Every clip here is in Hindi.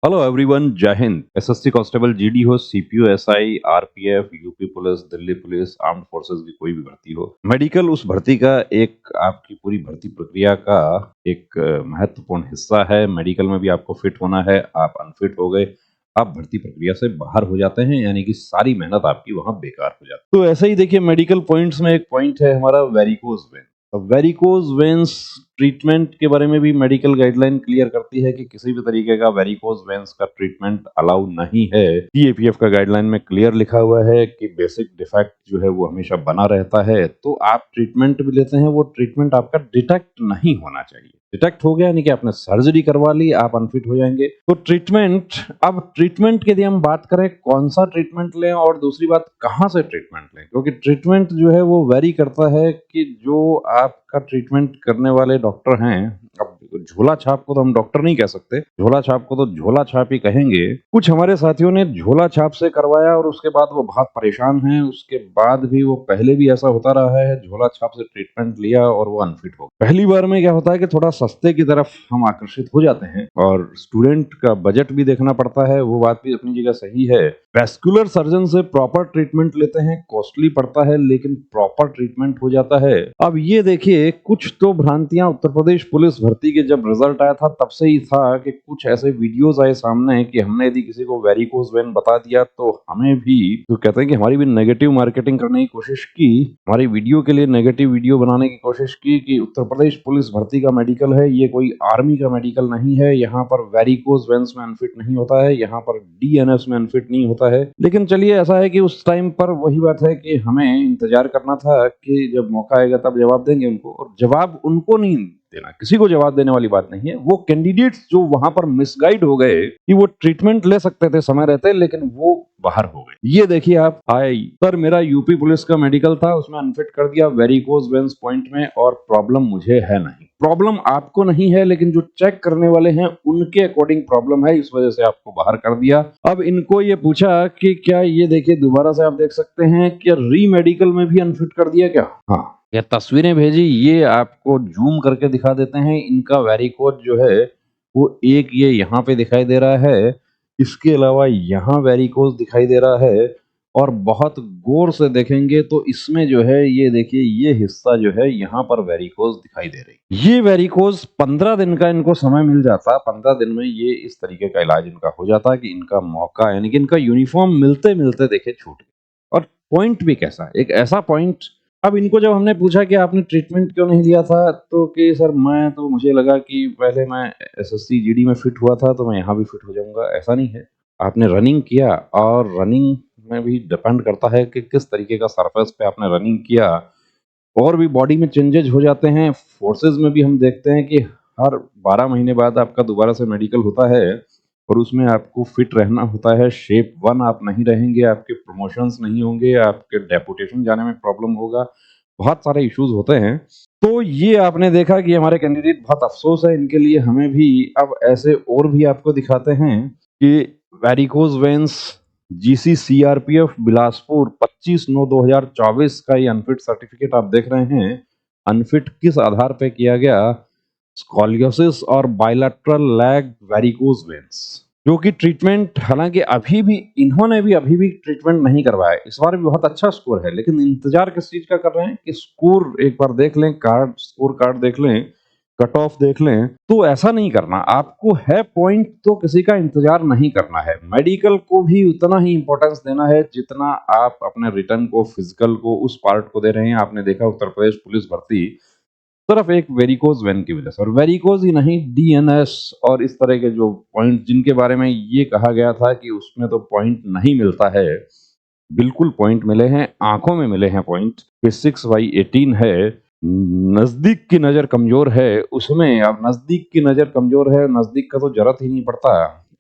हेलो एवरीवन, जय हिंद। एसएससी कांस्टेबल, जीडी हो, CPO, SI, RPF, UP police, Delhi police, armed forces की कोई भी भर्ती हो, मेडिकल उस भर्ती का एक आपकी पूरी भर्ती प्रक्रिया का एक महत्वपूर्ण हिस्सा है। मेडिकल में भी आपको फिट होना है। आप अनफिट हो गए, आप भर्ती प्रक्रिया से बाहर हो जाते हैं, यानी कि सारी मेहनत आपकी वहां बेकार हो जाती है। तो ऐसे ही देखिए, मेडिकल पॉइंट्स में एक पॉइंट है हमारा varicose vein. Varicose veins treatment के बारे में भी मेडिकल गाइडलाइन क्लियर करती है कि किसी भी तरीके का वेरिकोज वेन्स का ट्रीटमेंट अलाउ नहीं है। सीएपीएफ का गाइडलाइन में क्लियर लिखा हुआ है कि बेसिक डिफेक्ट जो है वो हमेशा बना रहता है। तो आप ट्रीटमेंट भी लेते हैं, वो ट्रीटमेंट आपका डिटेक्ट नहीं होना चाहिए। डिटेक्ट हो गया यानी कि आपने सर्जरी करवा ली, आप अनफिट हो जाएंगे। तो ट्रीटमेंट, अब ट्रीटमेंट की यदि हम बात करें, कौन सा ट्रीटमेंट लें और दूसरी बात कहां से ट्रीटमेंट लें, क्योंकि ट्रीटमेंट जो है वो वेरी करता है कि जो आपका ट्रीटमेंट करने वाले डॉक्टर हैं। अब झोला छाप को तो हम डॉक्टर नहीं कह सकते, झोला छाप को तो झोला छाप ही कहेंगे। कुछ हमारे साथियों ने झोला छाप से करवाया और उसके बाद वो बहुत परेशान हैं। उसके बाद भी वो पहले भी ऐसा होता रहा है, झोला छाप से ट्रीटमेंट लिया और वो अनफिट हो गए। पहली बार में क्या होता है कि थोड़ा सस्ते की तरफ हम आकर्षित हो जाते हैं और स्टूडेंट का बजट भी देखना पड़ता है, वो बात भी अपनी जगह सही है। वैस्कुलर सर्जन से प्रॉपर ट्रीटमेंट लेते हैं, कॉस्टली पड़ता है लेकिन प्रॉपर ट्रीटमेंट हो जाता है। अब ये देखिए, कुछ तो भ्रांतियां उत्तर प्रदेश पुलिस भर्ती के जब रिजल्ट आया था तब से ही था कि कुछ ऐसे वीडियोस आए सामने कि हमने यदि किसी को वेरिकोज वेन बता दिया तो हमें भी, तो कहते हैं कि हमारी भी नेगेटिव मार्केटिंग करने की कोशिश की, हमारी वीडियो के लिए नेगेटिव वीडियो बनाने की कोशिश की कि उत्तर प्रदेश पुलिस भर्ती का मेडिकल है, ये कोई आर्मी का मेडिकल नहीं है, यहाँ पर वेरिकोज वेन्स में अनफिट नहीं होता है, यहाँ पर डीएनएस में अनफिट नहीं होता है। लेकिन चलिए, ऐसा है कि उस टाइम पर वही बात है कि हमें इंतजार करना था कि जब मौका आएगा तब जवाब देंगे उनको, और जवाब उनको नहीं देना, किसी को जवाब देने वाली बात नहीं है। वो कैंडिडेट्स जो वहां पर मिसगाइड हो गए कि वो ट्रीटमेंट ले सकते थे समय रहते, लेकिन वो बाहर हो गए। ये देखिए आप, आई सर मेरा यूपी पुलिस का मेडिकल था, उसमें अनफिट कर दिया वेरिकोज वेन्स पॉइंट में, और प्रॉब्लम मुझे है नहीं। प्रॉब्लम आपको नहीं है, लेकिन जो चेक करने वाले हैं उनके अकॉर्डिंग प्रॉब्लम है, इस वजह से आपको बाहर कर दिया। अब इनको ये पूछा कि क्या, ये देखिए दोबारा से आप देख सकते हैं कि री मेडिकल में भी अनफिट कर दिया क्या। हाँ, ये तस्वीरें भेजी, ये आपको जूम करके दिखा देते हैं। इनका वेरिकोज जो है वो एक ये यहाँ पे दिखाई दे रहा है, इसके अलावा यहाँ वेरिकोज दिखाई दे रहा है, और बहुत गौर से देखेंगे तो इसमें जो है ये देखिए, ये हिस्सा जो है यहाँ पर वेरिकोज दिखाई दे रही। ये वेरिकोज 15 दिन का इनको समय मिल जाता, 15 दिन में ये इस तरीके का इलाज इनका हो जाता कि इनका मौका, यानी कि इनका यूनिफॉर्म मिलते मिलते देखे छूट गया। और पॉइंट भी कैसा, एक ऐसा पॉइंट। अब इनको जब हमने पूछा कि आपने ट्रीटमेंट क्यों नहीं लिया था, तो कि सर मैं तो, मुझे लगा कि पहले मैं एसएससी जीडी में फिट हुआ था तो मैं यहाँ भी फिट हो जाऊंगा। ऐसा नहीं है, आपने रनिंग किया, और रनिंग में भी डिपेंड करता है कि किस तरीके का सरफेस पे आपने रनिंग किया, और भी बॉडी में चेंजेस हो जाते हैं। फोर्सेज में भी हम देखते हैं कि हर 12 महीने बाद आपका दोबारा से मेडिकल होता है, और उसमें आपको फिट रहना होता है। शेप 1 आप नहीं रहेंगे, आपके प्रमोशंस नहीं होंगे, आपके डेपुटेशन जाने में प्रॉब्लम होगा, बहुत सारे इश्यूज होते हैं। तो ये आपने देखा कि हमारे कैंडिडेट, बहुत अफसोस है इनके लिए, हमें भी। अब ऐसे और भी आपको दिखाते हैं कि varicose veins GC CRPF Bilaspur 25/9/2024 का ये अनफिट सर्टिफिकेट आप देख रहे हैं। अनफिट किस आधार पे किया गया? स्कॉलियोसिस और बायलैटरल लैग वेरिकोज वेन्स, जो कि ट्रीटमेंट, हालांकि अभी भी इन्होंने भी अभी भी ट्रीटमेंट नहीं करवाया। इस बार भी बहुत अच्छा स्कोर है, लेकिन इंतजार किस चीज का कर रहे हैं कि स्कोर एक बार देख लें, कार्ड, स्कोर कार्ड देख लें, कट ऑफ देख लें। तो ऐसा नहीं करना, आपको है पॉइंट तो किसी का इंतजार नहीं करना है। मेडिकल को भी उतना ही इंपॉर्टेंस देना है जितना आप अपने रिटर्न को, फिजिकल को, उस पार्ट को दे रहे हैं। आपने देखा उत्तर प्रदेश पुलिस भर्ती सिर्फ एक वेरिकोज वेन की वजह से, और वेरिकोज ही नहीं, डीएनएस और इस तरह के जो पॉइंट जिनके बारे में ये कहा गया था कि उसमें तो पॉइंट नहीं मिलता है, बिल्कुल पॉइंट मिले हैं, आंखों में मिले हैं पॉइंट। 6/18 है। नजदीक की नजर कमजोर है, उसमें अब नजदीक की नजर कमजोर है, नजदीक का तो जरूरत ही नहीं पड़ता,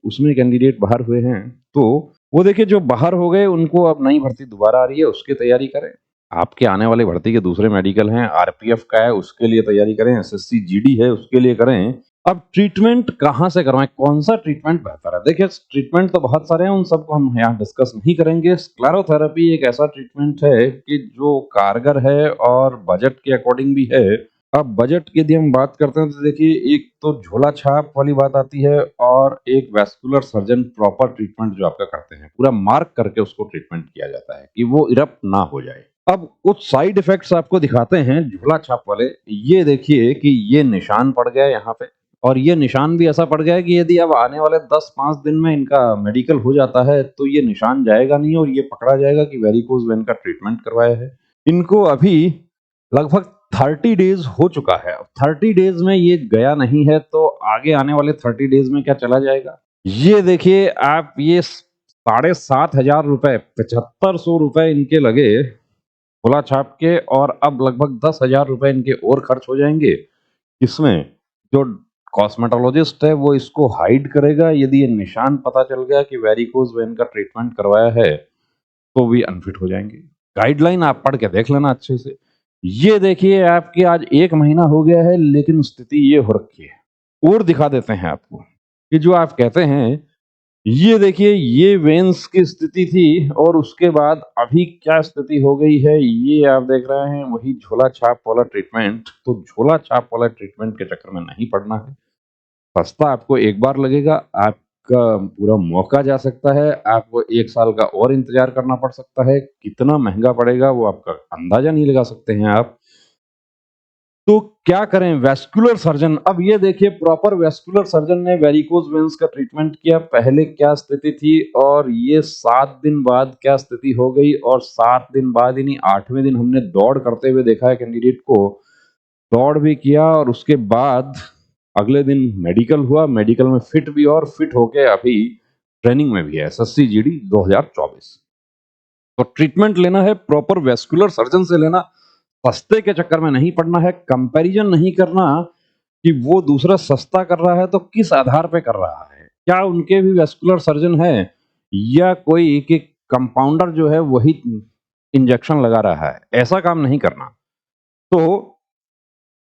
उसमें कैंडिडेट बाहर हुए हैं। तो वो देखिए, जो बाहर हो गए उनको अब नई भर्ती दोबारा आ रही है, उसकी तैयारी करें। आपके आने वाले भर्ती के दूसरे मेडिकल हैं, आरपीएफ का है, उसके लिए तैयारी करें, एसएससी जीडी है, उसके लिए करें। अब ट्रीटमेंट कहाँ से करवाएं, कौन सा ट्रीटमेंट बेहतर है? देखिए, ट्रीटमेंट तो बहुत सारे हैं, उन सबको हम यहाँ डिस्कस नहीं करेंगे। स्क्लेरोथेरेपी एक ऐसा ट्रीटमेंट है कि जो कारगर है और बजट के अकॉर्डिंग भी है, अब बजट की यदि हम बात करते हैं तो देखिए एक तो झोला छाप वाली बात आती है और एक वैस्कुलर सर्जन प्रॉपर ट्रीटमेंट जो आपका करते हैं, पूरा मार्क करके उसको ट्रीटमेंट किया जाता है कि वो इरप्ट ना हो जाए। अब कुछ साइड इफेक्ट्स आपको दिखाते हैं झोला छाप वाले। ये देखिए कि ये निशान पड़ गया है यहाँ पे, और ये निशान भी ऐसा पड़ गया है कि यदि अब आने वाले 10-5 दिन में इनका मेडिकल हो जाता है तो ये निशान जाएगा नहीं और ये पकड़ा जाएगा कि वेरिकोज वेन का ट्रीटमेंट करवाया है। इनको अभी लगभग 30 डेज हो चुका है। अब 30 डेज में ये गया नहीं है तो आगे आने वाले 30 डेज में क्या चला जाएगा? ये देखिए आप, ये 7,500 रुपए, 7500 रुपए इनके लगे खुला छाप के, और अब लगभग 10,000 रुपए इनके और खर्च हो जाएंगे। इसमें जो कॉस्मेटोलॉजिस्ट है वो इसको हाइड करेगा। यदि ये निशान पता चल गया कि वेरिकोज वेन का ट्रीटमेंट करवाया है तो भी अनफिट हो जाएंगे। गाइडलाइन आप पढ़ के देख लेना अच्छे से। ये देखिए आपके आज 1 महीना हो गया है लेकिन स्थिति ये हो रखी है। और दिखा देते हैं आपको कि जो आप कहते हैं, ये देखिए ये वेन्स की स्थिति थी और उसके बाद अभी क्या स्थिति हो गई है, ये आप देख रहे हैं वही झोला छाप वाला ट्रीटमेंट। तो झोला छाप वाला ट्रीटमेंट के चक्कर में नहीं पड़ना है। सस्ता आपको एक बार लगेगा, आपका पूरा मौका जा सकता है, आपको 1 साल का और इंतजार करना पड़ सकता है। कितना महँगा पड़ेगा वो आपका अंदाज़ा नहीं लगा सकते हैं आप। तो क्या करें? वैस्कुलर सर्जन, अब ये देखिए प्रॉपर वैस्कुलर सर्जन ने वेरिकोज वेन्स का ट्रीटमेंट किया, पहले क्या स्थिति थी और ये 7 दिन बाद क्या स्थिति हो गई, और 7 दिन बाद यानी 8वें दिन हमने दौड़ करते हुए देखा है कैंडिडेट को। दौड़ भी किया और उसके बाद अगले दिन मेडिकल हुआ, मेडिकल में फिट भी, और फिट होके अभी ट्रेनिंग में भी है, एसएससी जीडी 2024। तो ट्रीटमेंट लेना है प्रॉपर वैस्कुलर सर्जन से लेना, सस्ते के चक्कर में नहीं पड़ना है। कंपैरिजन नहीं करना कि वो दूसरा सस्ता कर रहा है तो किस आधार पे कर रहा है, क्या उनके भी वैस्कुलर सर्जन है या कोई कि कंपाउंडर जो है वही इंजेक्शन लगा रहा है, ऐसा काम नहीं करना। तो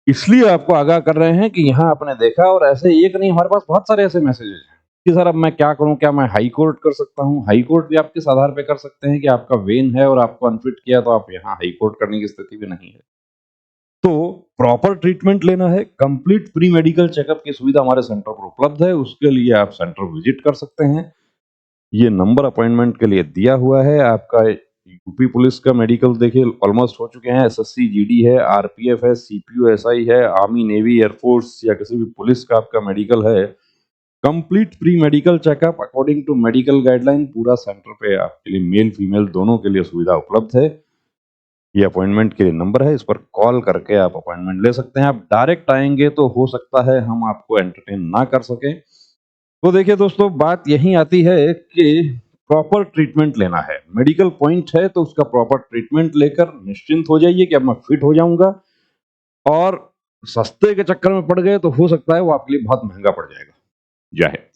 इसलिए आपको आगाह कर रहे हैं कि यहाँ आपने देखा, और ऐसे एक नहीं, हमारे पास बहुत सारे ऐसे मैसेजेस हैं कि सर अब मैं क्या करूं, क्या मैं हाई कोर्ट कर सकता हूं? हाई कोर्ट भी आप किस आधार पे कर सकते हैं कि आपका वेन है और आपको अनफिट किया, तो आप यहाँ हाई कोर्ट करने की स्थिति भी नहीं है। तो प्रॉपर ट्रीटमेंट लेना है, कंप्लीट प्री मेडिकल चेकअप की सुविधा हमारे सेंटर पर उपलब्ध है। उसके लिए आप सेंटर विजिट कर सकते हैं। ये नंबर अपॉइंटमेंट के लिए दिया हुआ है। आपका यूपी पुलिस का मेडिकल देखिए ऑलमोस्ट हो चुके हैं, एसएससी जीडी है, आरपीएफ है, सीपीयू एसआई है, आर्मी नेवी एयरफोर्स या किसी भी पुलिस का आपका मेडिकल है। Complete pre medical checkup according to medical guideline पूरा सेंटर पे आपके लिए मेल फीमेल दोनों के लिए सुविधा उपलब्ध है। ये अपॉइंटमेंट के लिए नंबर है, इस पर कॉल करके आप अपॉइंटमेंट ले सकते हैं। आप डायरेक्ट आएंगे तो हो सकता है हम आपको एंटरटेन ना कर सकें। तो देखिए दोस्तों, बात यही आती है कि प्रॉपर ट्रीटमेंट लेना है। मेडिकल पॉइंट है तो उसका प्रॉपर ट्रीटमेंट लेकर निश्चिंत हो जाइए कि अब मैं फिट हो जाऊंगा। और सस्ते के चक्कर में पड़ गए तो हो सकता है वो आपके लिए बहुत महंगा पड़ जाएगा। जय हिंद।